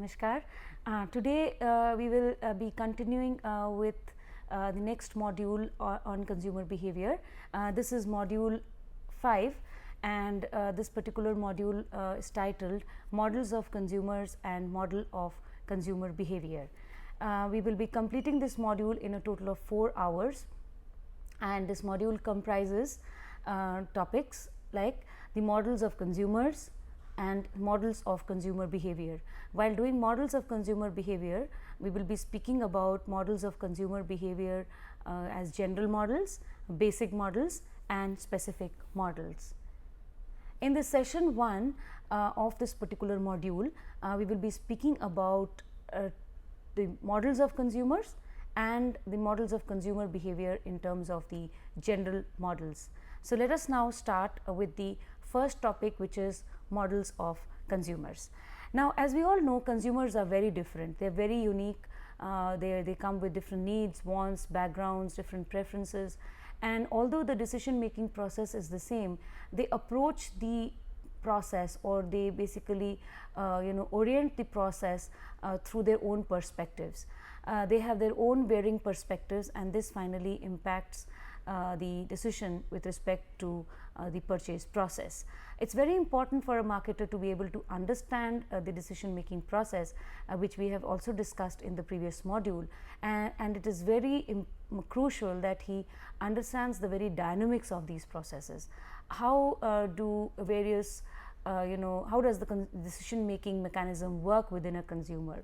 Namaskar. Today we will be continuing with the next module on consumer behavior. This is module 5 and this particular module is titled Models of Consumers and Model of Consumer Behavior. We will be completing this module in a total of 4 hours, and this module comprises topics like the models of consumers and models of consumer behavior. While doing models of consumer behavior, we will be speaking about models of consumer behavior as general models, basic models and specific models. In this session 1 of this particular module, we will be speaking about the models of consumers and the models of consumer behavior in terms of the general models. So, let us now start with the first topic, which is models of consumers. Now, as we all know, consumers are very different, they are very unique, they come with different needs, wants, backgrounds, different preferences, and although the decision making process is the same, they approach the process, or they basically orient the process through their own perspectives. They have their own varying perspectives, and this finally impacts the decision with respect to the purchase process. It's very important for a marketer to be able to understand the decision making process, which we have also discussed in the previous module, and it is very crucial that he understands the very dynamics of these processes. How do various how does the decision making mechanism work within a consumer?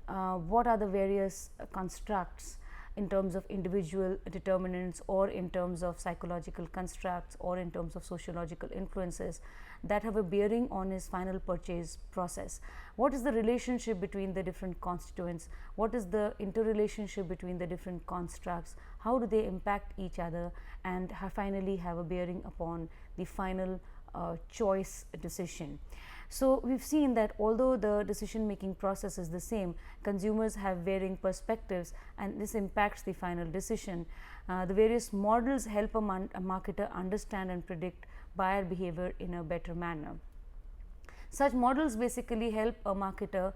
What are the various constructs in terms of individual determinants, or in terms of psychological constructs, or in terms of sociological influences that have a bearing on his final purchase process? What is the relationship between the different constituents? What is the interrelationship between the different constructs? How do they impact each other and finally have a bearing upon the final choice decision? So, we have seen that although the decision making process is the same, consumers have varying perspectives, and this impacts the final decision. The various models help a marketer understand and predict buyer behavior in a better manner. Such models basically help a marketer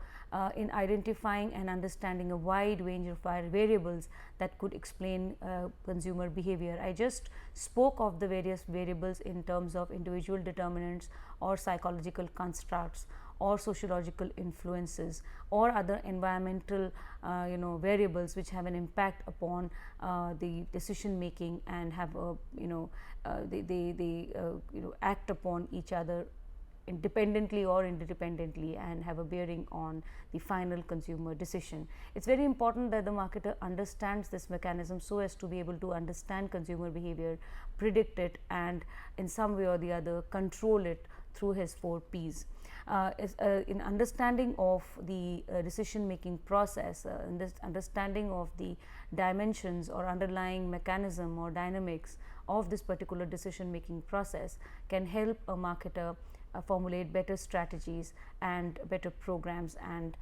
in identifying and understanding a wide range of variables that could explain consumer behavior. I just spoke of the various variables in terms of individual determinants, or psychological constructs, or sociological influences, or other environmental variables which have an impact upon the decision making and have a they act upon each other independently or interdependently and have a bearing on the final consumer decision. It is very important that the marketer understands this mechanism so as to be able to understand consumer behavior, predict it, and in some way or the other control it through his 4 P's. In understanding of the decision making process, in this understanding of the dimensions or underlying mechanism or dynamics of this particular decision making process can help a marketer formulate better strategies and better programs, and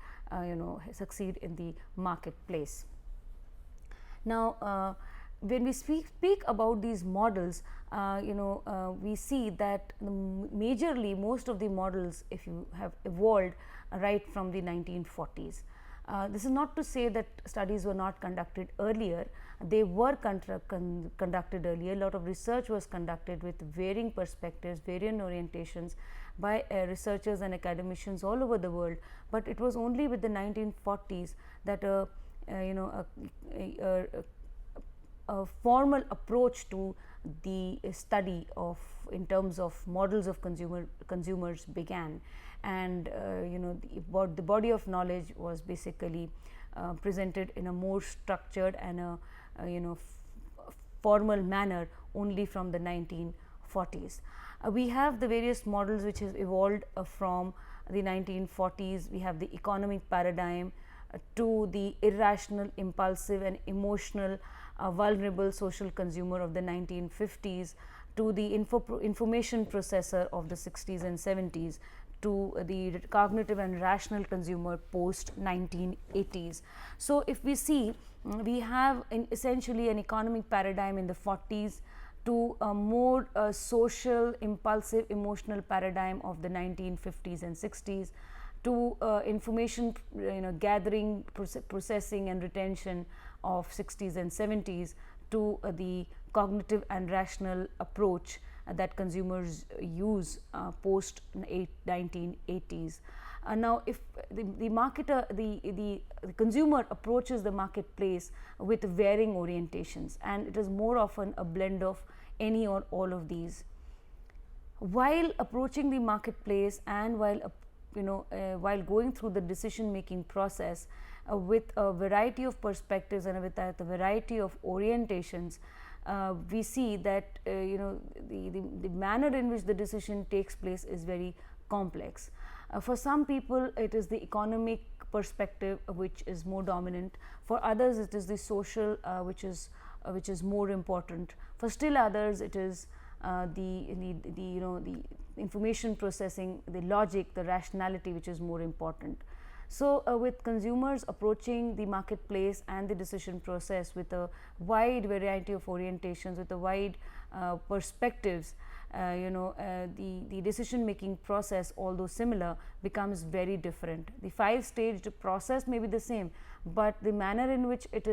succeed in the marketplace. Now, when we speak about these models, we see that majorly most of the models, if you have evolved right from the 1940s. This is not to say that studies were not conducted earlier. They were conducted earlier. A lot of research was conducted with varying perspectives, varying orientations by researchers and academicians all over the world, but it was only with the 1940s that a formal approach to the study of in terms of models of consumers began, and the body of knowledge was basically presented in a more structured and a formal manner only from the 1940s. We have the various models which has evolved from the 1940s. We have the economic paradigm to the irrational, impulsive and emotional vulnerable social consumer of the 1950s, to the information processor of the 60s and 70s, to the cognitive and rational consumer post 1980s. So, if we see, we have essentially an economic paradigm in the 40s to a more social, impulsive, emotional paradigm of the 1950s and 60s, to information gathering, processing and retention of 60s and 70s, to the cognitive and rational approach that consumers use post 1980s. Now, if the marketer, the consumer approaches the marketplace with varying orientations, and it is more often a blend of any or all of these. While approaching the marketplace and while going through the decision making process with a variety of perspectives and with a variety of orientations, we see that the manner in which the decision takes place is very complex. For some people, it is the economic perspective which is more dominant. For others, it is the social which is more important. For still others, it is the information processing, the logic, the rationality which is more important. So, with consumers approaching the marketplace and the decision process with a wide variety of orientations, with a wide perspectives, the decision making process, although similar, becomes very different. The 5-staged process may be the same, but the manner in which it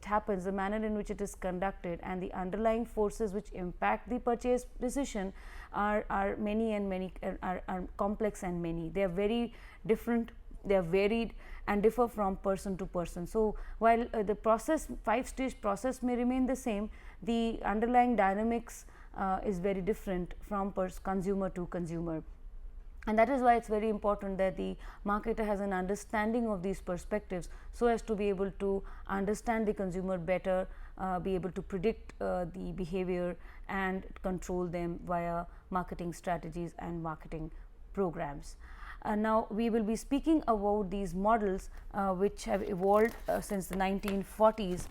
happens, the manner in which it is conducted, and the underlying forces which impact the purchase decision are many and many, are complex and many. They are very different, they are varied and differ from person to person. So, while the process, 5-stage process may remain the same, the underlying dynamics is very different from consumer to consumer. And that is why it is very important that the marketer has an understanding of these perspectives, so as to be able to understand the consumer better, be able to predict the behavior and control them via marketing strategies and marketing programs. Now, we will be speaking about these models which have evolved since the 1940s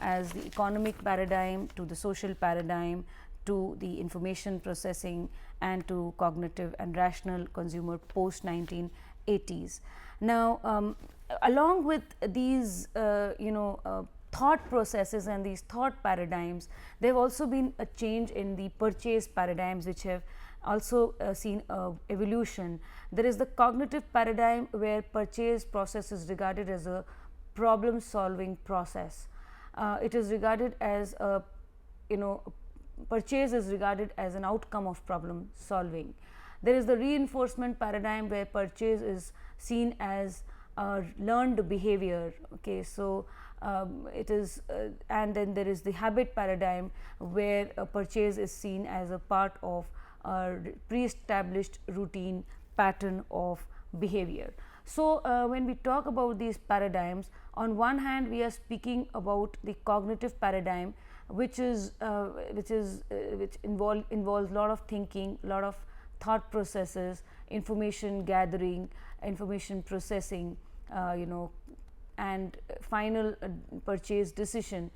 as the economic paradigm to the social paradigm to the information processing and to cognitive and rational consumer post 1980s. Now, along with these thought processes and these thought paradigms, there have also been a change in the purchase paradigms which have also seen evolution. There is the cognitive paradigm where purchase process is regarded as a problem solving process. It is regarded as a purchase is regarded as an outcome of problem solving. There is the reinforcement paradigm where purchase is seen as a learned behavior. Okay, so it is and then there is the habit paradigm where a purchase is seen as a part of a pre-established routine pattern of behavior. So, when we talk about these paradigms, on one hand we are speaking about the cognitive paradigm, which involves a lot of thinking, lot of thought processes, information gathering, information processing, and final purchase decision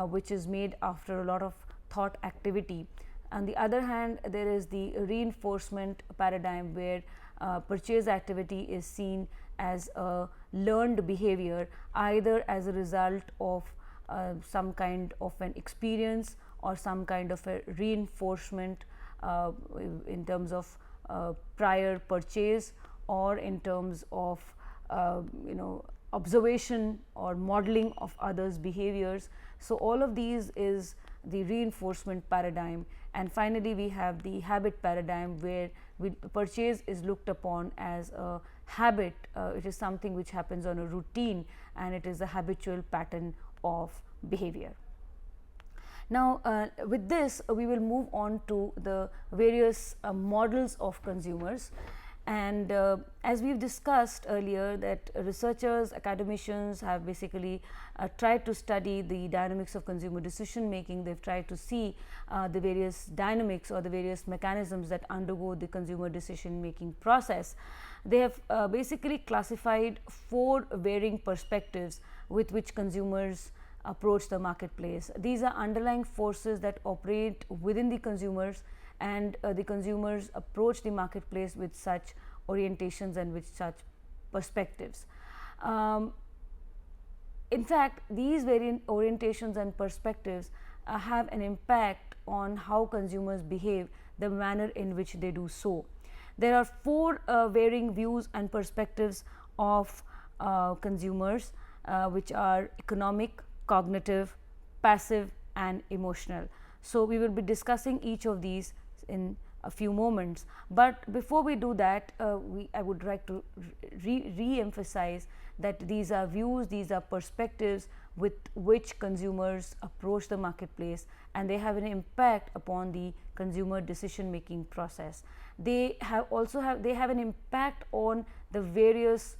which is made after a lot of thought activity. On the other hand, there is the reinforcement paradigm where purchase activity is seen as a learned behavior, either as a result of some kind of an experience or some kind of a reinforcement in terms of prior purchase or in terms of observation or modeling of others' behaviors. So, all of these is the reinforcement paradigm, and finally, we have the habit paradigm where purchase is looked upon as a habit. It is something which happens on a routine and it is a habitual pattern of behavior. Now, with this we will move on to the various models of consumers, and as we have discussed earlier that researchers, academicians have basically tried to study the dynamics of consumer decision making. They have tried to see the various dynamics or the various mechanisms that undergo the consumer decision making process. They have basically classified 4 varying perspectives with which consumers approach the marketplace. These are underlying forces that operate within the consumers, and the consumers approach the marketplace with such orientations and with such perspectives. In fact, these variant orientations and perspectives have an impact on how consumers behave, the manner in which they do so. There are four varying views and perspectives of consumers, which are economic, cognitive, passive, and emotional. So, we will be discussing each of these in a few moments, but before we do that, I would like to re-emphasize that these are views, these are perspectives with which consumers approach the marketplace, and they have an impact upon the consumer decision making process. They have an impact on the various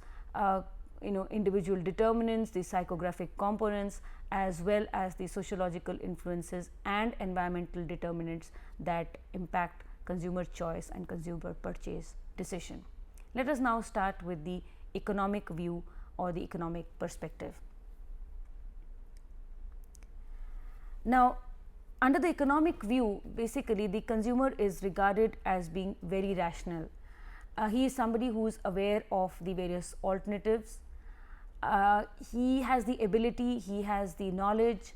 individual determinants, the psychographic components, as well as the sociological influences and environmental determinants that impact consumer choice and consumer purchase decision. Let us now start with the economic view or the economic perspective. Now, under the economic view, basically the consumer is regarded as being very rational. He is somebody who is aware of the various alternatives. He has the ability, he has the knowledge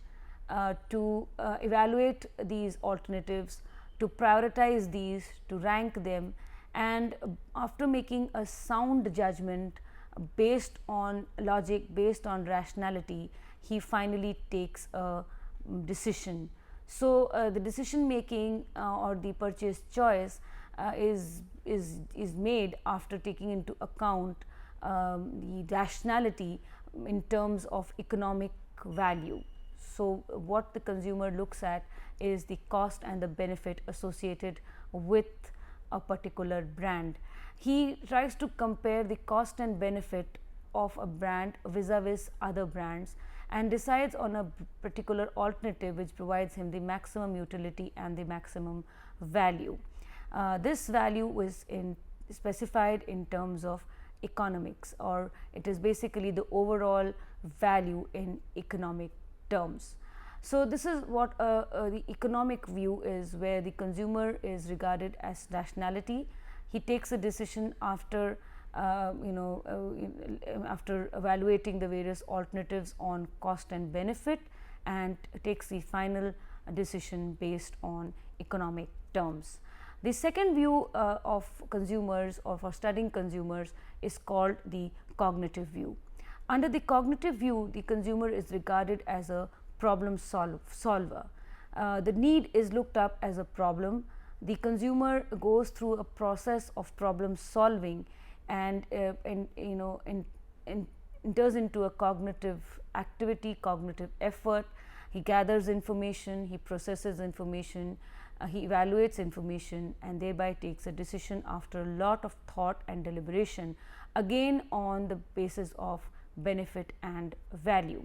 to evaluate these alternatives, to prioritize these, to rank them, and after making a sound judgment based on logic, based on rationality, he finally takes a decision. So, the decision making or the purchase choice is made after taking into account the rationality in terms of economic value. So, what the consumer looks at is the cost and the benefit associated with a particular brand. He tries to compare the cost and benefit of a brand vis-a-vis other brands and decides on a particular alternative which provides him the maximum utility and the maximum value. This value is specified in terms of economics, or it is basically the overall value in economic terms. So, this is what the economic view is, where the consumer is regarded as rationality. He takes a decision after after evaluating the various alternatives on cost and benefit, and takes the final decision based on economic terms. The second view of consumers, or for studying consumers, is called the cognitive view. Under the cognitive view, the consumer is regarded as a problem solver. The need is looked up as a problem. The consumer goes through a process of problem solving and enters into a cognitive activity, cognitive effort. He gathers information, he processes information, he evaluates information, and thereby takes a decision after a lot of thought and deliberation, again on the basis of benefit and value.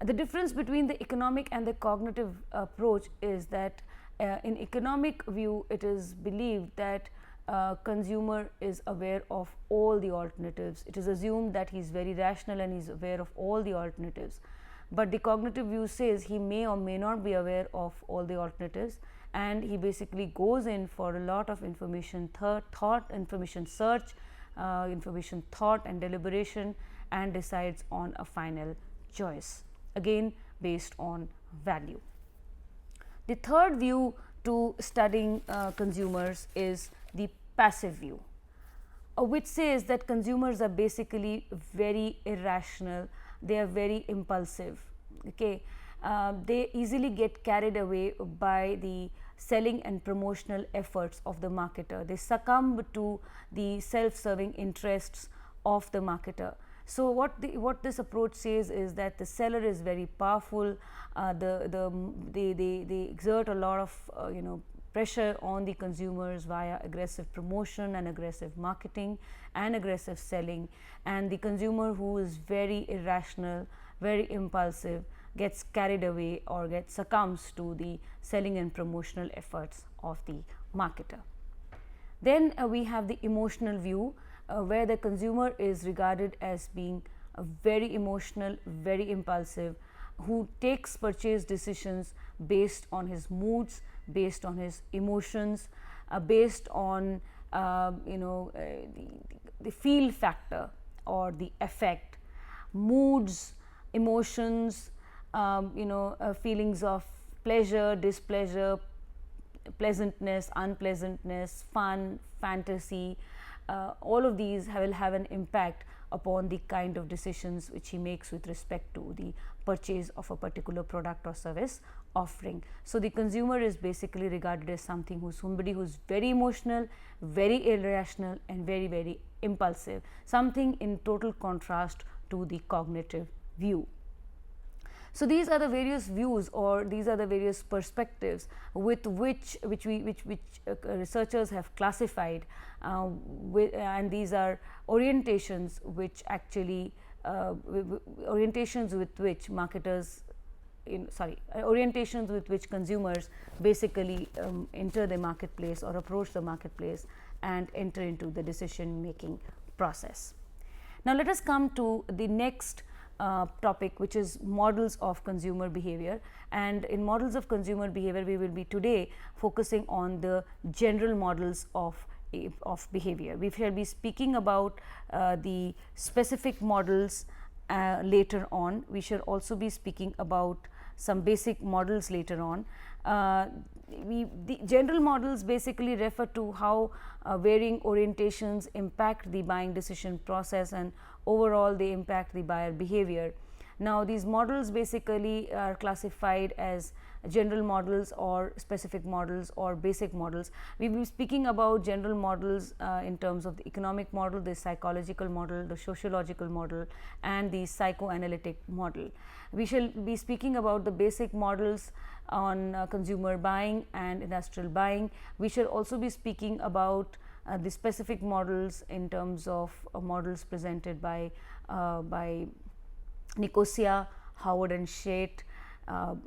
The difference between the economic and the cognitive approach is that in economic view, it is believed that consumer is aware of all the alternatives. It is assumed that he is very rational and he is aware of all the alternatives. But the cognitive view says he may or may not be aware of all the alternatives, and he basically goes in for a lot of information information search, information thought and deliberation, and decides on a final choice, again based on value. The third view to studying consumers is the passive view, which says that consumers are basically very irrational, they are very impulsive. Okay, they easily get carried away by the selling and promotional efforts of the marketer. They succumb to the self-serving interests of the marketer. So, what this approach says is that the seller is very powerful. They exert a lot of pressure on the consumers via aggressive promotion and aggressive marketing and aggressive selling, and the consumer, who is very irrational, very impulsive, gets carried away or succumbs to the selling and promotional efforts of the marketer. Then we have the emotional view, where the consumer is regarded as being very emotional, very impulsive, who takes purchase decisions based on his moods, based on his emotions, based on the feel factor or the affect, moods, emotions, feelings of pleasure, displeasure, pleasantness, unpleasantness, fun, fantasy, all of these will have an impact upon the kind of decisions which he makes with respect to the purchase of a particular product or service offering. So, the consumer is basically regarded as somebody who is very emotional, very irrational and very impulsive, something in total contrast to the cognitive view. So, these are the various views, or these are the various perspectives with which researchers have classified, and these are orientations which actually orientations with which marketers orientations with which consumers basically enter the marketplace or approach the marketplace and enter into the decision making process. Now, let us come to the next topic, which is models of consumer behavior, and in models of consumer behavior we will be today focusing on the general models of behavior. We shall be speaking about the specific models later on. We shall also be speaking about some basic models later on. The general models basically refer to how varying orientations impact the buying decision process, and overall they impact the buyer behavior. Now, these models basically are classified as general models or specific models or basic models. We will be speaking about general models in terms of the economic model, the psychological model, the sociological model and the psychoanalytic model. We shall be speaking about the basic models on consumer buying and industrial buying. We shall also be speaking about the specific models in terms of models presented by Nicosia, Howard and Shate,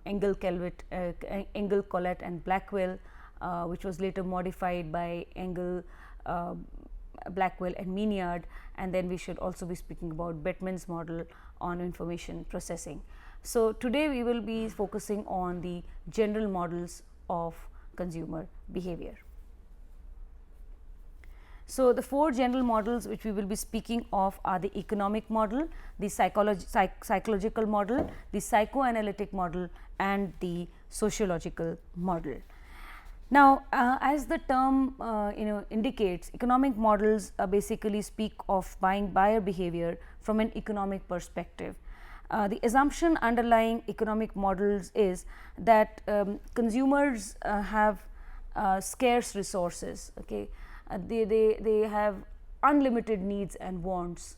Engel, Collett and Blackwell, which was later modified by Engel, Blackwell and Miniard, and then we should also be speaking about Bettman's model on information processing. So, today we will be focusing on the general models of consumer behavior. So, the four general models which we will be speaking of are the economic model, the psychological model, the psychoanalytic model and the sociological model. Now, as the term indicates, economic models basically speak of buyer behavior from an economic perspective. The assumption underlying economic models is that consumers have scarce resources. Okay, they have unlimited needs and wants,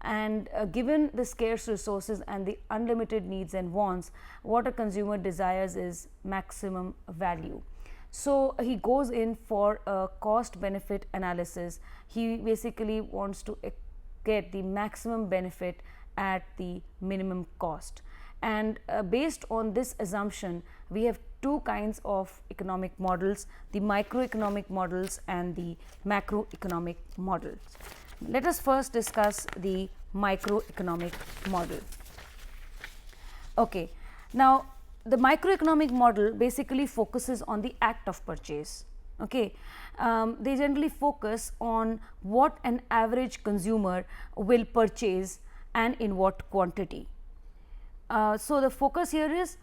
and given the scarce resources and the unlimited needs and wants, what a consumer desires is maximum value. So, he goes in for a cost benefit analysis. He basically wants to get the maximum benefit at the minimum cost, and based on this assumption we have two kinds of economic models, the microeconomic models and the macroeconomic models. Let us first discuss the microeconomic model. Okay. Now, the microeconomic model basically focuses on the act of purchase. Okay. They generally focus on what an average consumer will purchase and in what quantity. So, the focus here is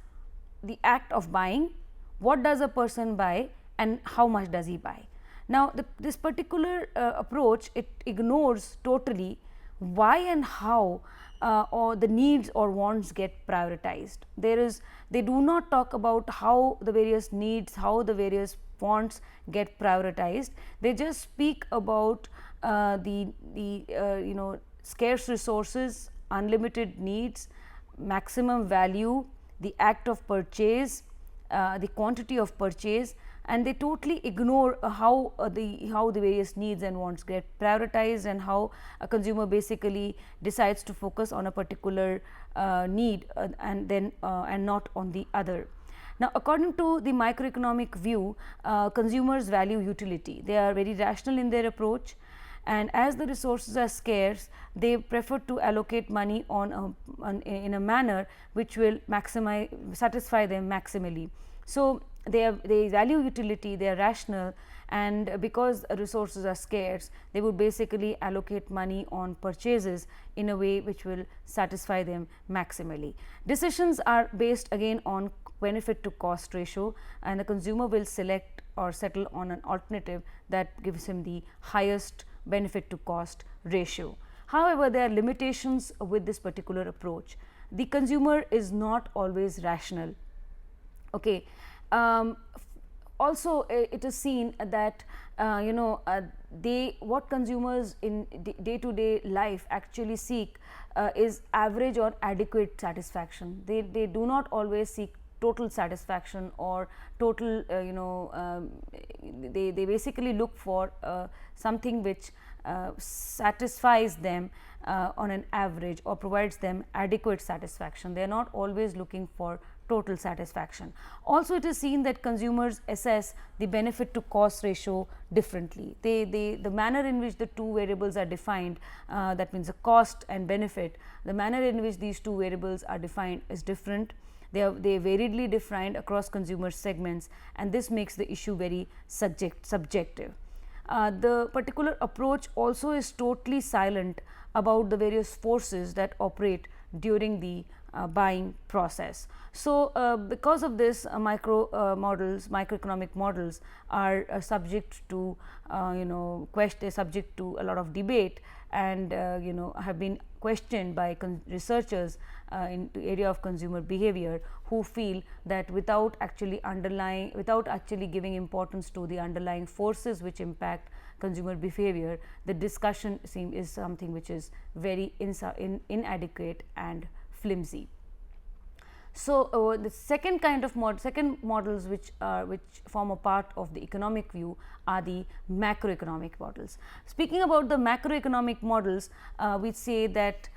the act of buying, what does a person buy and how much does he buy. Now, this particular approach, it ignores totally why and how or the needs or wants get prioritized. They do not talk about how the various needs, how the various wants get prioritized. They just speak about the scarce resources, unlimited needs, maximum value, the act of purchase, the quantity of purchase, and they totally ignore how the various needs and wants get prioritized and how a consumer basically decides to focus on a particular need and then and not on the other. Now, according to the microeconomic view, consumers value utility. They are very rational in their approach, and as the resources are scarce, they prefer to allocate money in a manner which will satisfy them maximally. So, they value utility, they are rational, and because resources are scarce, they would basically allocate money on purchases in a way which will satisfy them maximally. Decisions are based again on benefit to cost ratio, and the consumer will select or settle on an alternative that gives him the highest benefit to cost ratio. However, there are limitations with this particular approach. The consumer is not always rational. Okay. Also, it is seen that what consumers in day to day life actually seek is average or adequate satisfaction. They do not always seek total satisfaction or total they basically look for something which satisfies them on an average or provides them adequate satisfaction. They are not always looking for total satisfaction. Also, it is seen that consumers assess the benefit to cost ratio differently. The manner in which the two variables are defined, that means the cost and benefit, the manner in which these two variables are defined is different. They are variedly defined across consumer segments, and this makes the issue very subjective. The particular approach also is totally silent about the various forces that operate during the buying process. So, because of this microeconomic models are subject to subject to a lot of debate, and have been questioned by researchers in the area of consumer behavior, who feel that without actually giving importance to the underlying forces which impact consumer behavior, the discussion is something which is very inadequate and flimsy. So, the second kind of models which form a part of the economic view are the macroeconomic models. Speaking about the macroeconomic models, we say that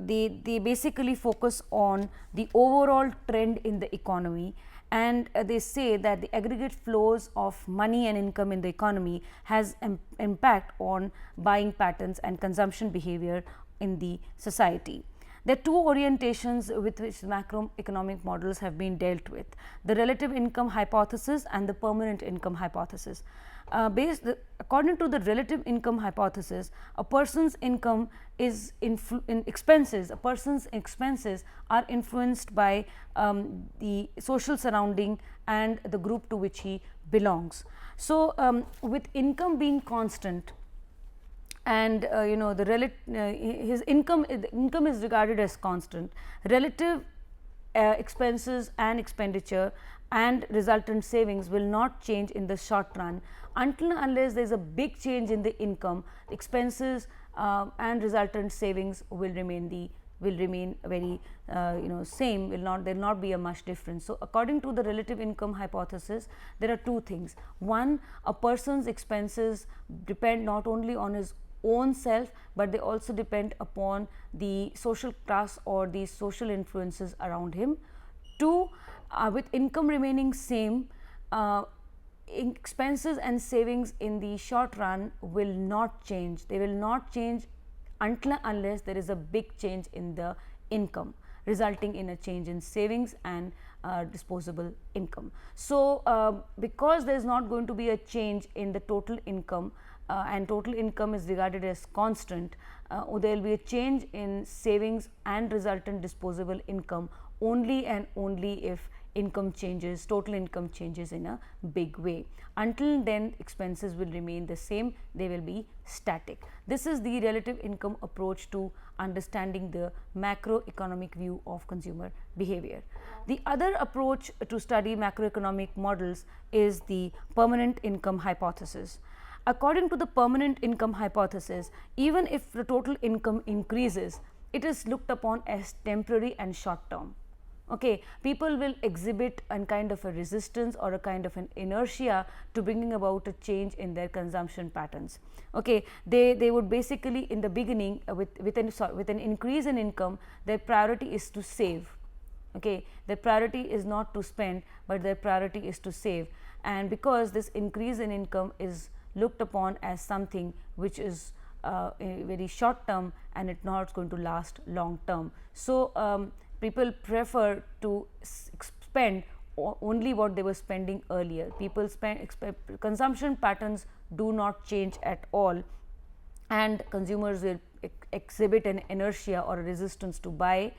they basically focus on the overall trend in the economy, and they say that the aggregate flows of money and income in the economy has impact on buying patterns and consumption behavior in the society. There are two orientations with which macroeconomic models have been dealt with: the relative income hypothesis and the permanent income hypothesis. According to the relative income hypothesis, a person's income is expenses. A person's expenses are influenced by the social surrounding and the group to which he belongs. So, with income being constant, and his income is regarded as constant, relative expenses and expenditure and resultant savings will not change in the short run until unless there is a big change in the income. Expenses and resultant savings will remain very same, there will not be a much difference. So, according to the relative income hypothesis, there are two things. One, a person's expenses depend not only on his own self, but they also depend upon the social class or the social influences around him. Two, with income remaining same, expenses and savings in the short run will not change. They will not change until unless there is a big change in the income, resulting in a change in savings and disposable income. So, because there is not going to be a change in the total income, and total income is regarded as constant, there will be a change in savings and resultant disposable income only and only if total income changes in a big way. Until then, expenses will remain the same, they will be static. This is the relative income approach to understanding the macroeconomic view of consumer behavior. The other approach to study macroeconomic models is the permanent income hypothesis. According to the permanent income hypothesis, even if the total income increases, it is looked upon as temporary and short term. Okay, people will exhibit a kind of a resistance or a kind of an inertia to bringing about a change in their consumption patterns. Okay, they would basically in the beginning with an increase in income, their priority is to save. Okay, their priority is not to spend, but their priority is to save, and because this increase in income is looked upon as something which is very short term and it not going to last long term. So, people prefer to spend only what they were spending earlier. People consumption patterns do not change at all, and consumers will exhibit an inertia or a resistance to buy.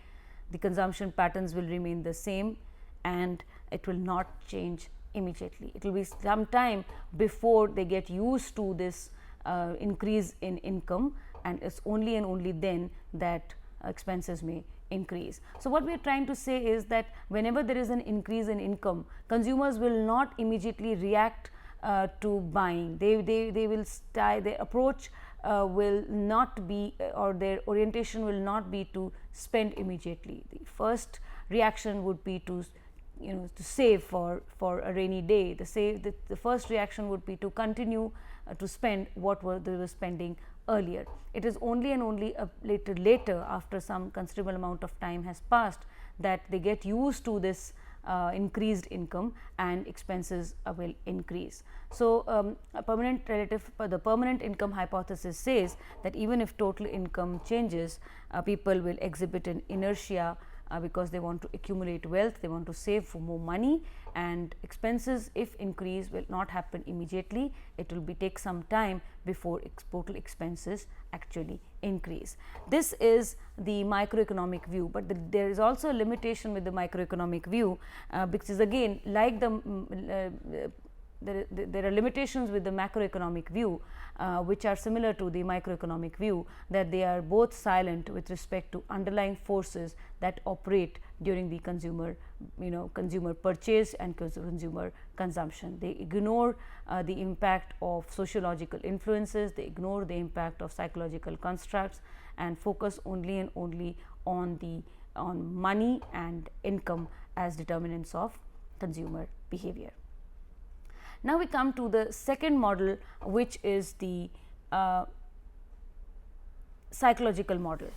The consumption patterns will remain the same and it will not change immediately. It will be some time before they get used to this increase in income, and it's only and only then that expenses may increase. So, what we are trying to say is that whenever there is an increase in income, consumers will not immediately react to buying. They will their approach will not be or their orientation will not be to spend immediately. The first reaction would be to to save for a rainy day. The first reaction would be to continue to spend what they were spending earlier. It is only and only a later after some considerable amount of time has passed that they get used to this increased income and expenses will increase. So, the permanent income hypothesis says that even if total income changes, people will exhibit an inertia because they want to accumulate wealth, they want to save for more money, and expenses, if increase, will not happen immediately. It will take some time before total expenses actually increase. This is the microeconomic view, but there is also a limitation with the microeconomic view, which is again like there are limitations with the macroeconomic view, which are similar to the microeconomic view, that they are both silent with respect to underlying forces that operate during the consumer purchase and consumer consumption. They ignore the impact of sociological influences, they ignore the impact of psychological constructs, and focus only and only on money and income as determinants of consumer behavior. Now, we come to the second model, which is the psychological model.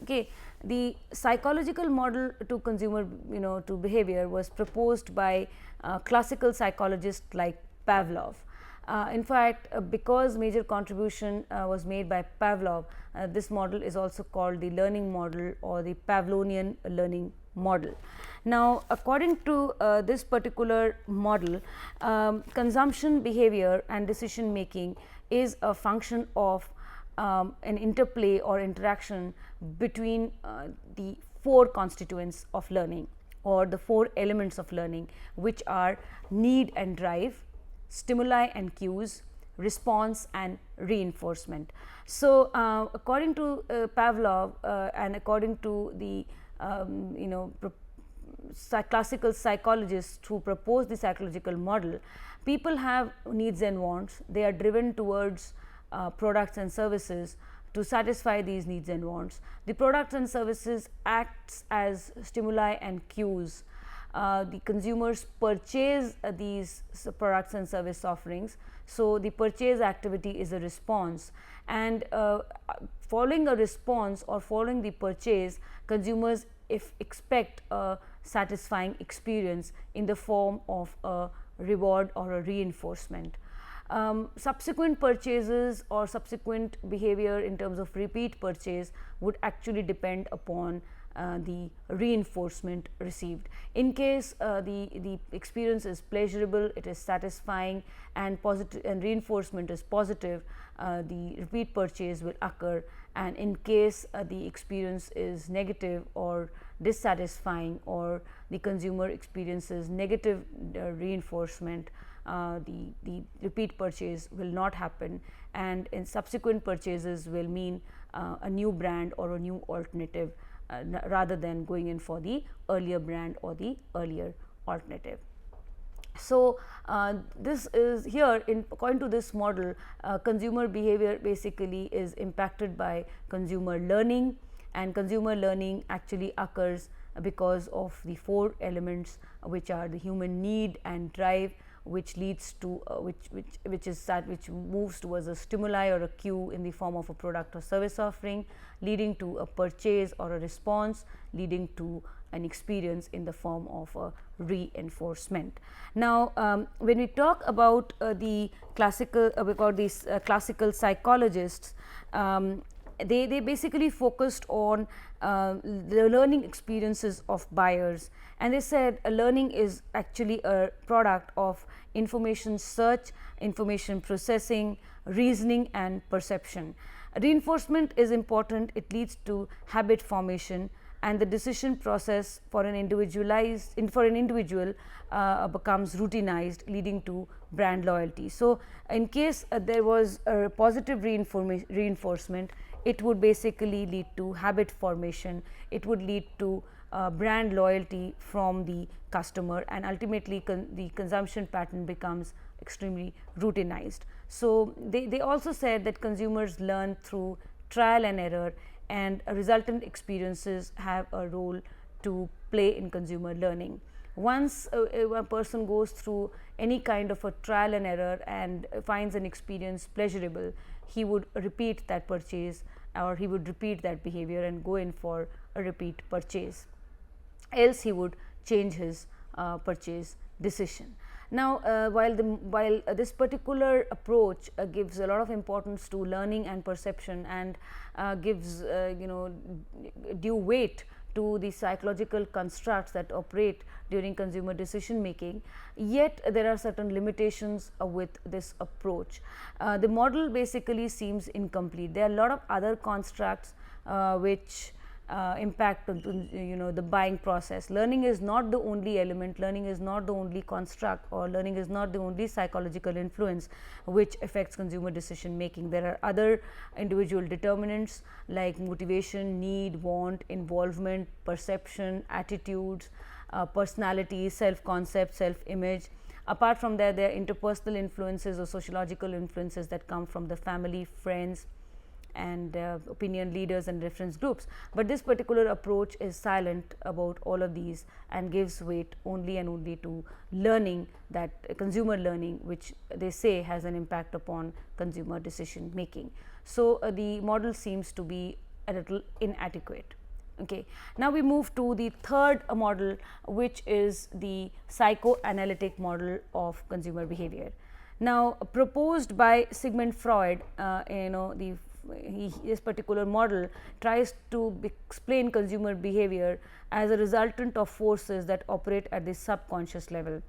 Okay. The psychological model to consumer to behavior was proposed by classical psychologists like Pavlov. In fact, because major contribution was made by Pavlov, this model is also called the learning model or the Pavlovian learning model. Now, according to this particular model, consumption behavior and decision making is a function of an interplay or interaction between the four constituents of learning, or the four elements of learning, which are need and drive, stimuli and cues, response and reinforcement. So, according to Pavlov and according to the classical psychologists who propose the psychological model, people have needs and wants. They are driven towards products and services to satisfy these needs and wants. The products and services acts as stimuli and cues. The consumers purchase these products and service offerings. So, the purchase activity is a response, and following a response or following the purchase, consumers expect a satisfying experience in the form of a reward or a reinforcement. Subsequent purchases or subsequent behavior in terms of repeat purchase would actually depend upon the reinforcement received. In case the experience is pleasurable, it is satisfying and positive, and reinforcement is positive, the repeat purchase will occur, and in case the experience is negative or dissatisfying, or the consumer experiences negative reinforcement, the repeat purchase will not happen, and in subsequent purchases will mean a new brand or a new alternative rather than going in for the earlier brand or the earlier alternative. So, this is here according to this model, consumer behavior basically is impacted by consumer learning, and consumer learning actually occurs because of the four elements, which are the human need and drive, which leads to which moves towards a stimuli or a cue in the form of a product or service offering, leading to a purchase or a response, leading to an experience in the form of a reinforcement. Now, when we talk about the classical these classical psychologists, they basically focused on the learning experiences of buyers, and they said learning is actually a product of information search, information processing, reasoning and perception. Reinforcement is important. It leads to habit formation, and the decision process for an individual becomes routinized, leading to brand loyalty. So, in case there was a positive reinforcement, it would basically lead to habit formation, it would lead to brand loyalty from the customer, and ultimately the consumption pattern becomes extremely routinized. So, they also said that consumers learn through trial and error, and resultant experiences have a role to play in consumer learning. Once a person goes through any kind of a trial and error and finds an experience pleasurable, he would repeat that purchase, or he would repeat that behavior and go in for a repeat purchase, else he would change his purchase decision. Now, while this particular approach gives a lot of importance to learning and perception, and gives due weight to the psychological constructs that operate during consumer decision making, yet there are certain limitations with this approach. The model basically seems incomplete. There are a lot of other constructs which impact on the buying process. Learning is not the only element, learning is not the only construct, or learning is not the only psychological influence which affects consumer decision making. There are other individual determinants like motivation, need, want, involvement, perception, attitudes, personality, self concept, self image. Apart from that, there are interpersonal influences or sociological influences that come from the family, friends, and opinion leaders and reference groups. But this particular approach is silent about all of these and gives weight only and only to learning, that consumer learning, which they say has an impact upon consumer decision making. So, the model seems to be a little inadequate. Okay. Now, we move to the third model, which is the psychoanalytic model of consumer behavior. Now, proposed by Sigmund Freud, this particular model tries to explain consumer behavior as a resultant of forces that operate at the subconscious level.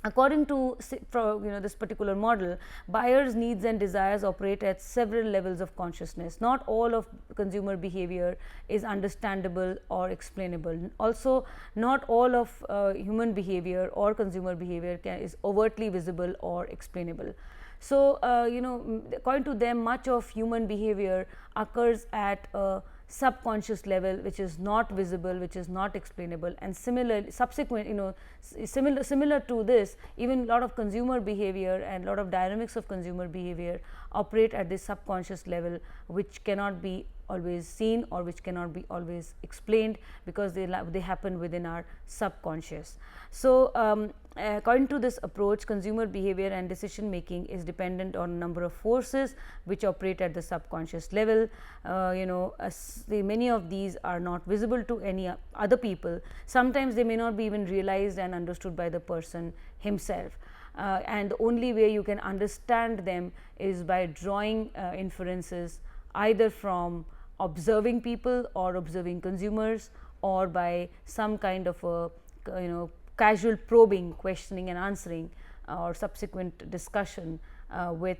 According to this particular model, buyers' needs and desires operate at several levels of consciousness. Not all of consumer behavior is understandable or explainable. Also, not all of human behavior or consumer behavior is overtly visible or explainable. So, according to them, much of human behavior occurs at a subconscious level, which is not visible, which is not explainable, and similar to this, even a lot of consumer behavior and a lot of dynamics of consumer behavior operate at this subconscious level, which cannot be always seen or which cannot be always explained, because they happen within our subconscious. So, according to this approach, consumer behavior and decision making is dependent on a number of forces which operate at the subconscious level. Many of these are not visible to any other people. Sometimes they may not be even realized and understood by the person himself. And the only way you can understand them is by drawing inferences either from observing people or observing consumers, or by some kind of a casual probing, questioning and answering, or subsequent discussion with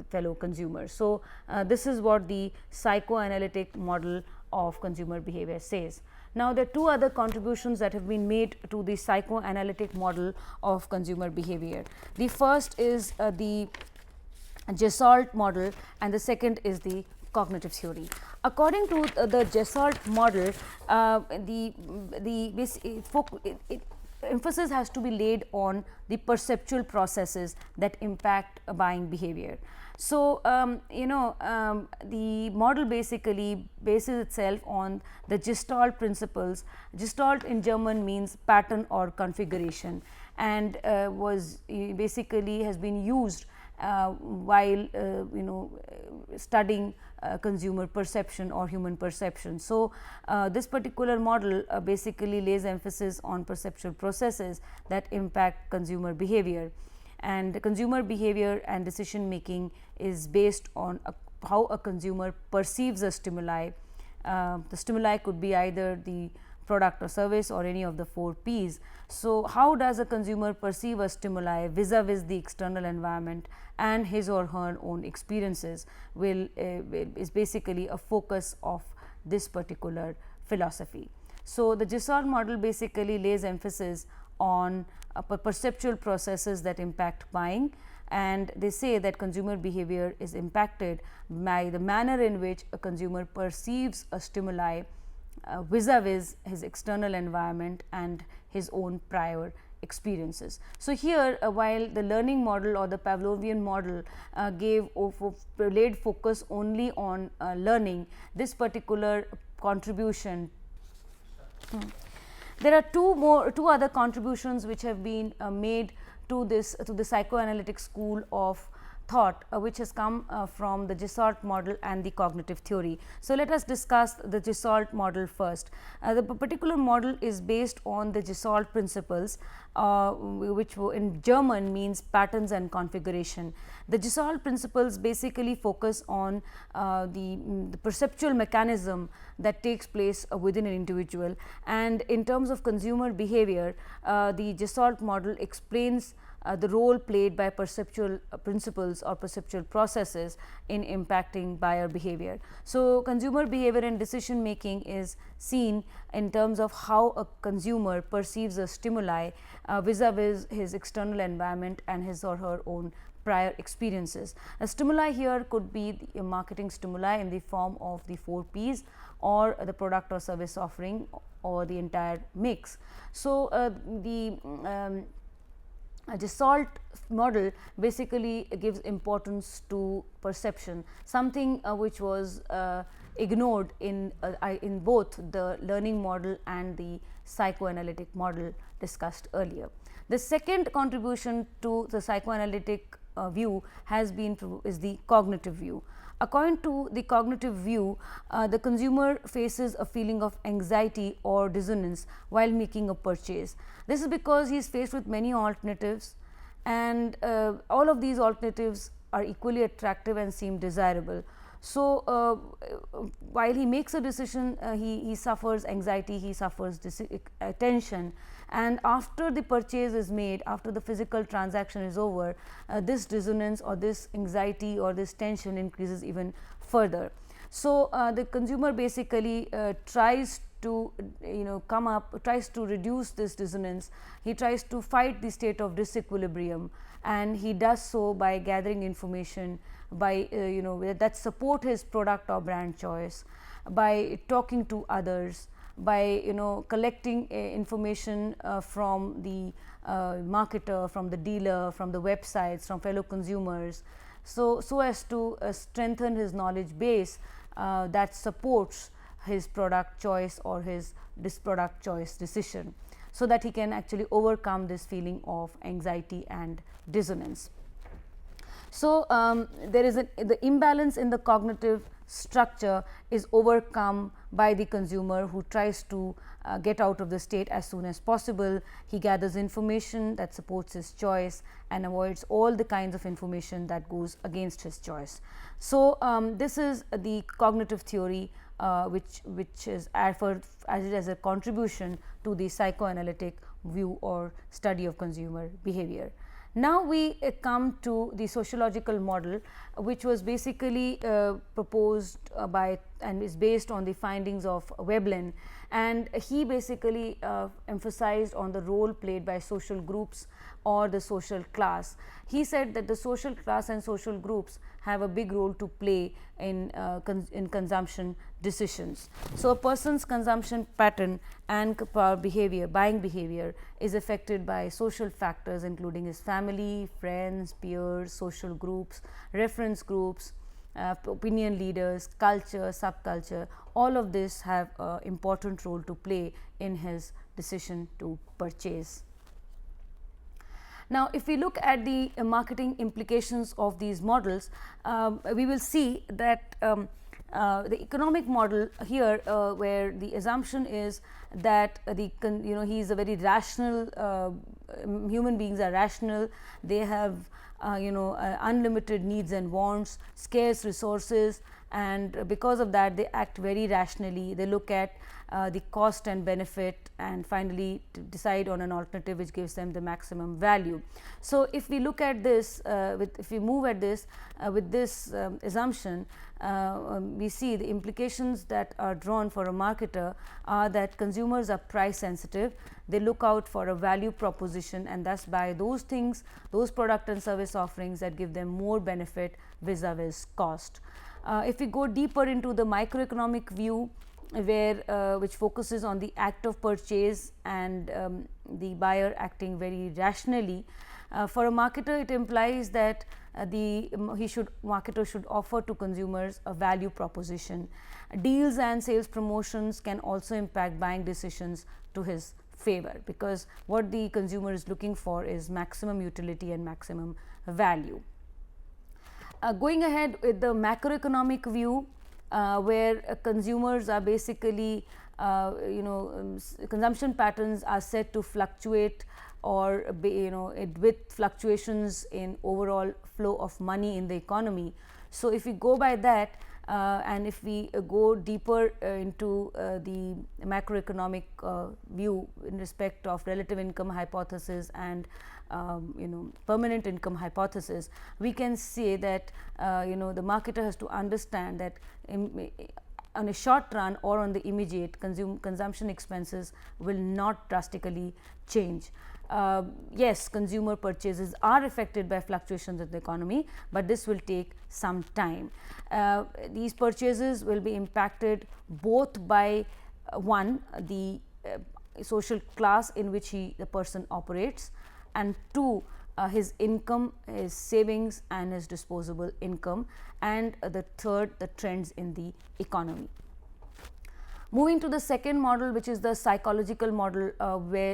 fellow consumers. So, this is what the psychoanalytic model of consumer behavior says. Now, there are two other contributions that have been made to the psychoanalytic model of consumer behavior. The first is the Gestalt model, and the second is the cognitive theory. According to the Gestalt model, emphasis has to be laid on the perceptual processes that impact buying behavior. So, the model basically bases itself on the Gestalt principles. Gestalt in German means pattern or configuration, and basically has been used while studying consumer perception or human perception. So, this particular model basically lays emphasis on perceptual processes that impact consumer behavior, and consumer behavior and decision making is based on how a consumer perceives a stimuli. The stimuli could be either the product or service or any of the 4 P's. So, how does a consumer perceive a stimuli vis-a-vis the external environment and his or her own experiences is basically a focus of this particular philosophy. So, the Gestalt model basically lays emphasis on perceptual processes that impact buying, and they say that consumer behavior is impacted by the manner in which a consumer perceives a stimuli vis-a-vis his external environment and his own prior experiences. So, here while the learning model or the Pavlovian model laid focus only on learning, this particular contribution there are two other contributions which have been made to the psychoanalytic school of thought, which has come from the Gestalt model and the cognitive theory. So, let us discuss the Gestalt model first. The particular model is based on the Gestalt principles, which in German means patterns and configuration. The Gestalt principles basically focus on the perceptual mechanism that takes place within an individual, and in terms of consumer behavior, the Gestalt model explains the role played by perceptual principles or perceptual processes in impacting buyer behavior. So, consumer behavior and decision making is seen in terms of how a consumer perceives a stimuli vis-a-vis his external environment and his or her own prior experiences. A stimuli here could be a marketing stimuli in the form of the 4 Ps or the product or service offering or the entire mix. So, the Gestalt model basically gives importance to perception, something which was ignored in both the learning model and the psychoanalytic model discussed earlier. The second contribution to the psychoanalytic view has been is the cognitive view. According to the cognitive view, the consumer faces a feeling of anxiety or dissonance while making a purchase. This is because he is faced with many alternatives, and all of these alternatives are equally attractive and seem desirable. So, while he makes a decision, he suffers anxiety, he suffers tension, and after the purchase is made, after the physical transaction is over, this dissonance or this anxiety or this tension increases even further. So, the consumer basically tries to tries to reduce this dissonance. He tries to fight the state of disequilibrium, and he does so by gathering information by that support his product or brand choice, by talking to others, by collecting information from the marketer, from the dealer, from the websites, from fellow consumers, so as to strengthen his knowledge base that supports his product choice or his product choice decision, so that he can actually overcome this feeling of anxiety and dissonance. So, there is the imbalance in the cognitive structure is overcome by the consumer, who tries to get out of the state as soon as possible. He gathers information that supports his choice and avoids all the kinds of information that goes against his choice. So, this is the cognitive theory which is as a contribution to the psychoanalytic view or study of consumer behavior. Now, we come to the sociological model, which was basically proposed by and is based on the findings of Veblen, and he basically emphasized on the role played by social groups or the social class. He said that the social class and social groups have a big role to play in consumption decisions. So, a person's consumption pattern and behavior, buying behavior, is affected by social factors including his family, friends, peers, social groups, reference groups, opinion leaders, culture, subculture. All of this have an important role to play in his decision to purchase. Now, if we look at the marketing implications of these models, we will see that the economic model here, where the assumption is that he is a very rational, human beings are rational, they have unlimited needs and wants, scarce resources, and because of that they act very rationally. They look at the cost and benefit and finally to decide on an alternative which gives them the maximum value. So, if we look at this if we move at this with this assumption, we see the implications that are drawn for a marketer are that consumers are price sensitive, they look out for a value proposition and thus buy those things, those product and service offerings that give them more benefit vis-a-vis cost. If we go deeper into the microeconomic view, where which focuses on the act of purchase and the buyer acting very rationally, for a marketer it implies that marketer should offer to consumers a value proposition. Deals and sales promotions can also impact buying decisions to his favor, because what the consumer is looking for is maximum utility and maximum value. Going ahead with the macroeconomic view, where consumers are basically consumption patterns are said to fluctuate or with fluctuations in overall flow of money in the economy. So, if we go by that and if we go deeper into the macroeconomic view in respect of relative income hypothesis and permanent income hypothesis, we can say that the marketer has to understand that on a short run or on the immediate, consumption expenses will not drastically change. Yes, consumer purchases are affected by fluctuations in the economy, but this will take some time. These purchases will be impacted both by the social class in which the person operates, and two, his income, his savings and his disposable income, and the third, the trends in the economy. Moving to the second model, which is the psychological model,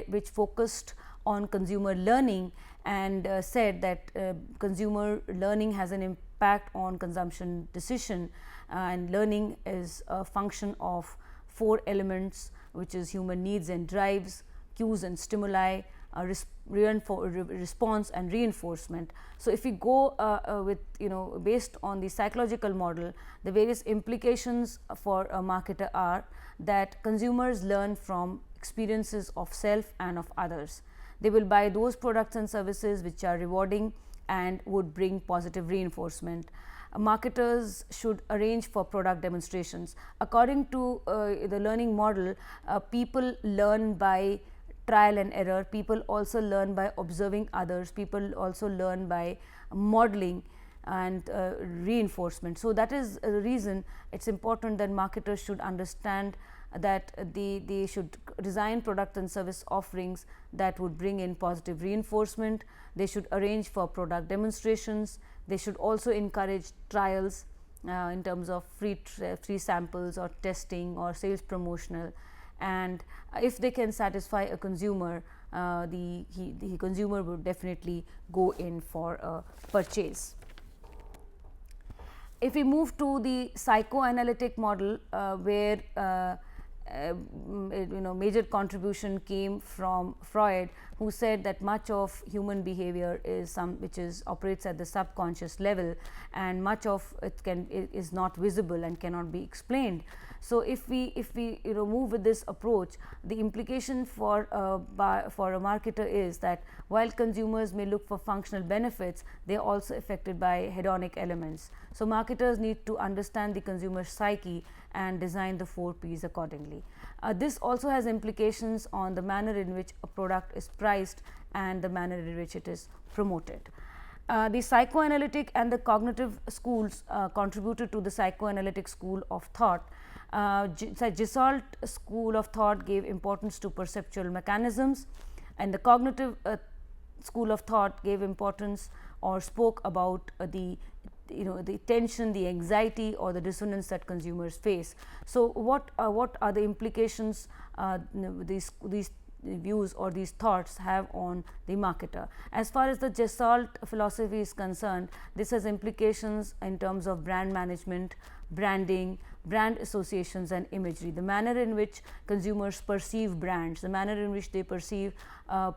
which focused on consumer learning and said that consumer learning has an impact on consumption decision, and learning is a function of 4 elements, which is human needs and drives, cues and stimuli, response and reinforcement. So, if we go with based on the psychological model, the various implications for a marketer are that consumers learn from experiences of self and of others. They will buy those products and services which are rewarding and would bring positive reinforcement. Marketers should arrange for product demonstrations. According to the learning model, people learn by trial and error, people also learn by observing others, people also learn by modeling and reinforcement. So, that is the reason it is important that marketers should understand that they should design product and service offerings that would bring in positive reinforcement. They should arrange for product demonstrations. They should also encourage trials in terms of free samples or testing or sales promotional, and if they can satisfy a consumer, the consumer would definitely go in for a purchase. If we move to the psychoanalytic model, where major contribution came from Freud, who said that much of human behavior is which operates at the subconscious level, and much of it is not visible and cannot be explained. So, if we move with this approach, the implication for a marketer is that while consumers may look for functional benefits, they are also affected by hedonic elements. So, marketers need to understand the consumer psyche and design the 4 Ps accordingly. This also has implications on the manner in which a product is priced and the manner in which it is promoted. The psychoanalytic and the cognitive schools contributed to the psychoanalytic school of thought. Gestalt school of thought gave importance to perceptual mechanisms, and the cognitive school of thought gave importance or spoke about the tension, the anxiety or the dissonance that consumers face. So, what are the implications these views or these thoughts have on the marketer. As far as the Gestalt philosophy is concerned, this has implications in terms of brand management, branding, brand associations and imagery, the manner in which consumers perceive brands, the manner in which they perceive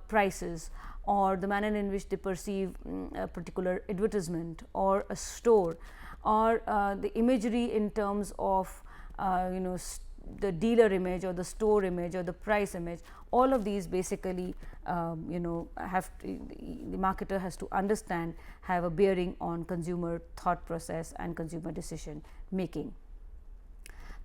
prices, or the manner in which they perceive a particular advertisement or a store, or the imagery in terms of the dealer image or the store image or the price image. All of these basically have to, the marketer has to understand, have a bearing on consumer thought process and consumer decision making.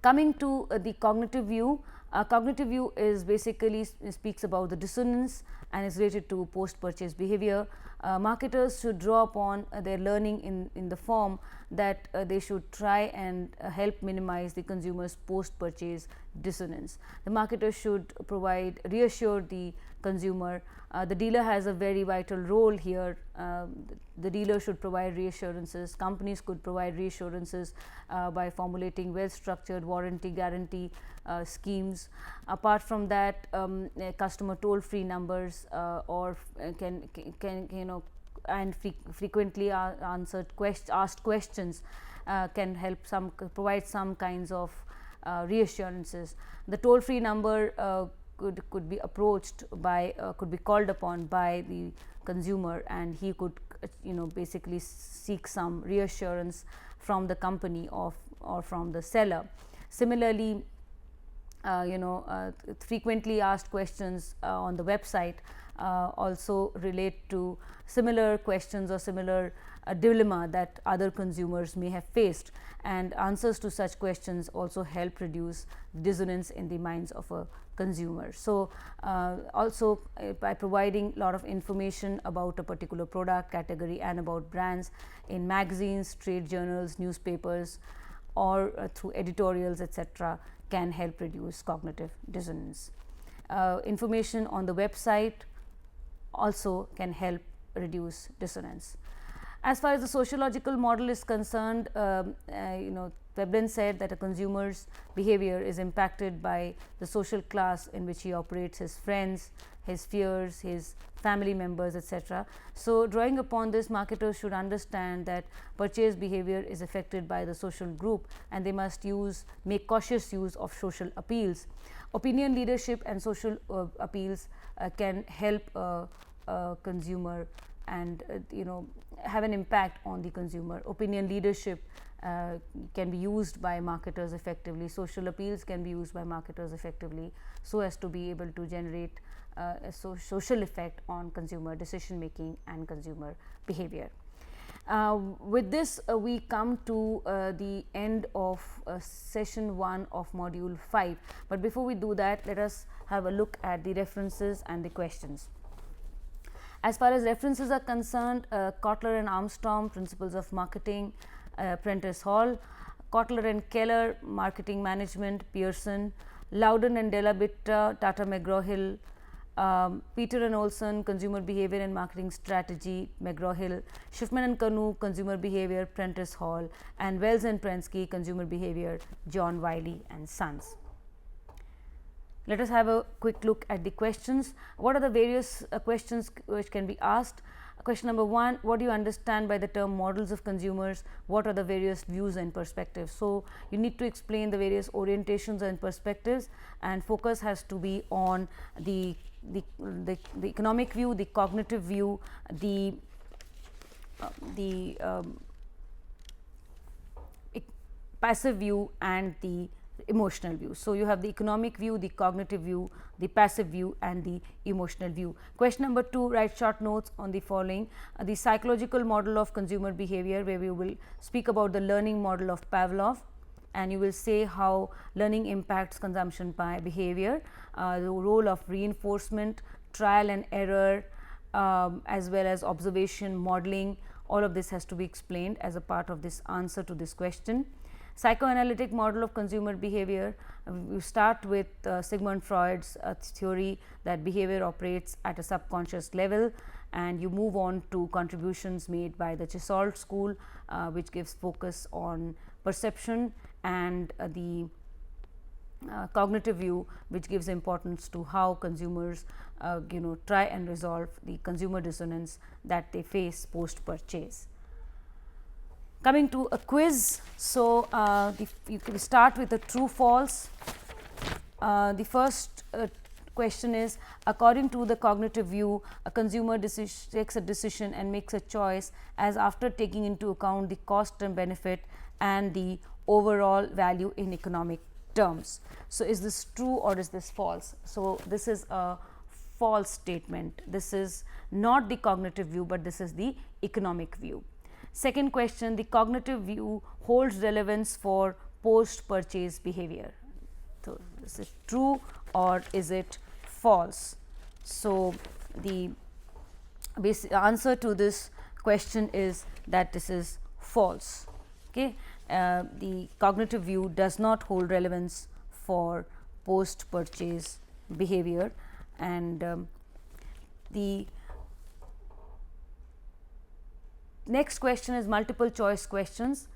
Coming to the cognitive view, cognitive view is basically speaks about the dissonance and is related to post purchase behavior. Marketers should draw upon their learning in the form that they should try and help minimize the consumer's post purchase dissonance. The marketer should provide, reassure the consumer. The dealer has a very vital role here. The dealer should provide reassurances. Companies could provide reassurances by formulating well structured warranty guarantee schemes. Apart from that, customer toll free numbers or can and frequently answered asked questions can help provide some kinds of reassurances. The toll free number could be approached by could be called upon by the consumer, and he could basically seek some reassurance from the company or from the seller. Similarly, frequently asked questions on the website also relate to similar questions or similar dilemma that other consumers may have faced, and answers to such questions also help reduce dissonance in the minds of a consumer. So, also by providing a lot of information about a particular product category and about brands in magazines, trade journals, newspapers, or through editorials, etc., can help reduce cognitive dissonance. Information on the website also can help reduce dissonance. As far as the sociological model is concerned, Veblen said that a consumer's behavior is impacted by the social class in which he operates, his friends, his peers, his family members, etc. So, drawing upon this, marketers should understand that purchase behavior is affected by the social group, and they must make cautious use of social appeals. Opinion leadership and social appeals can help a consumer and have an impact on the consumer. Opinion leadership can be used by marketers effectively. Social appeals can be used by marketers effectively, so as to be able to generate a social effect on consumer decision making and consumer behavior. With this, we come to the end of session 1 of module 5, but before we do that, let us have a look at the references and the questions. As far as references are concerned, Kotler and Armstrong, Principles of Marketing, Prentice Hall; Kotler and Keller, Marketing Management, Pearson; Loudon and Della Bitta, Tata McGraw-Hill; Peter and Olson, Consumer Behavior and Marketing Strategy, McGraw-Hill; Schiffman and Kanu, Consumer Behavior, Prentice Hall; and Wells and Prensky, Consumer Behavior, John Wiley and Sons. Let us have a quick look at the questions. What are the various questions which can be asked? Question number 1, what do you understand by the term models of consumers? What are the various views and perspectives? So, you need to explain the various orientations and perspectives, and focus has to be on the economic view, the cognitive view, the passive view, and the emotional view. So, you have the economic view, the cognitive view, the passive view, and the emotional view. Question number 2, write short notes on the following: the psychological model of consumer behavior, where we will speak about the learning model of Pavlov, and you will say how learning impacts consumption by behavior, the role of reinforcement, trial and error, as well as observation, modeling. All of this has to be explained as a part of this answer to this question. Psychoanalytic model of consumer behavior, we start with Sigmund Freud's theory that behavior operates at a subconscious level, and you move on to contributions made by the Gestalt school, which gives focus on perception and the cognitive view which gives importance to how consumers try and resolve the consumer dissonance that they face post purchase. Coming to a quiz, so you can start with a true false. The first question is, according to the cognitive view, a consumer takes a decision and makes a choice as after taking into account the cost and benefit and the overall value in economic terms. So, is this true or is this false? So, this is a false statement. This is not the cognitive view, but this is the economic view. Second question, the cognitive view holds relevance for post purchase behavior. So, is it true or is it false? So, the basic answer to this question is that this is false. Okay. The cognitive view does not hold relevance for post purchase behavior, and the next question is multiple choice questions.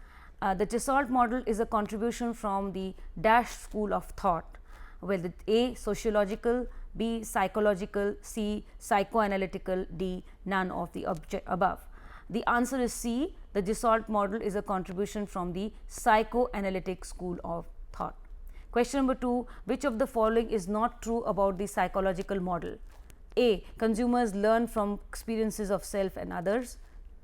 The Dassault model is a contribution from the Dash school of thought, where the A sociological, B psychological, C psychoanalytical, D none of the above. The answer is C. The Dassault model is a contribution from the psychoanalytic school of thought. Question number 2, which of the following is not true about the psychological model? A, consumers learn from experiences of self and others.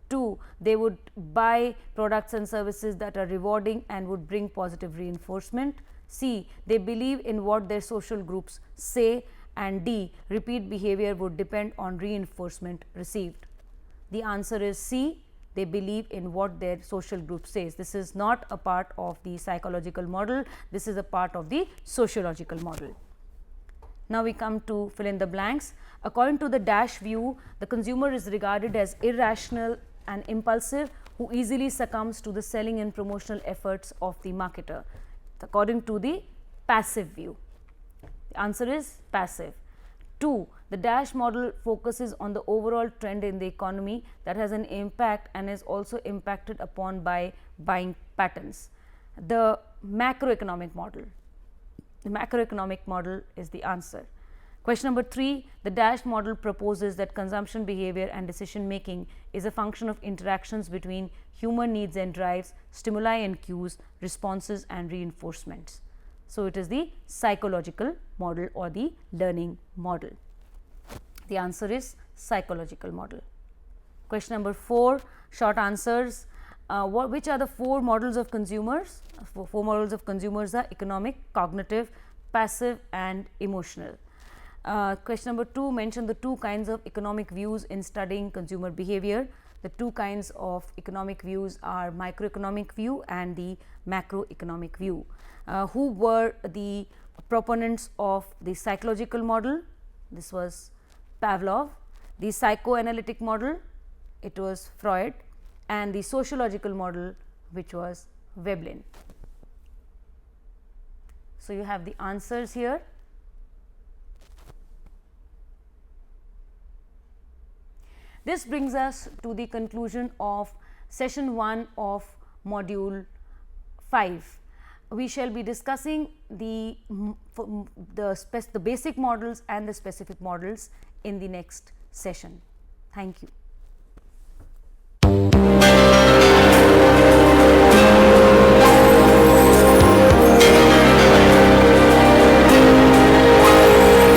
2, they would buy products and services that are rewarding and would bring positive reinforcement. C, they believe in what their social groups say, and D, repeat behavior would depend on reinforcement received. The answer is C, they believe in what their social group says. This is not a part of the psychological model, this is a part of the sociological model. Now, we come to fill in the blanks. According to the Dash view, the consumer is regarded as irrational and impulsive who easily succumbs to the selling and promotional efforts of the marketer. According to the passive view, the answer is passive. 2, the Dash model focuses on the overall trend in the economy that has an impact and is also impacted upon by buying patterns. The macroeconomic model. The macroeconomic model is the answer. Question number 3, the Dash model proposes that consumption behavior and decision making is a function of interactions between human needs and drives, stimuli and cues, responses and reinforcements. So, it is the psychological model or the learning model. The answer is psychological model. Question number 4, short answers. Which are the 4 models of consumers? 4 models of consumers are economic, cognitive, passive and emotional. Question number 2, mention the 2 kinds of economic views in studying consumer behavior. The 2 kinds of economic views are microeconomic view and the macroeconomic view. Who were the proponents of the psychological model? This was Pavlov. The psychoanalytic model, it was Freud, and the sociological model, which was Veblen. So, you have the answers here. This brings us to the conclusion of session 1 of module 5. We shall be discussing the basic models and the specific models in the next session. Thank you.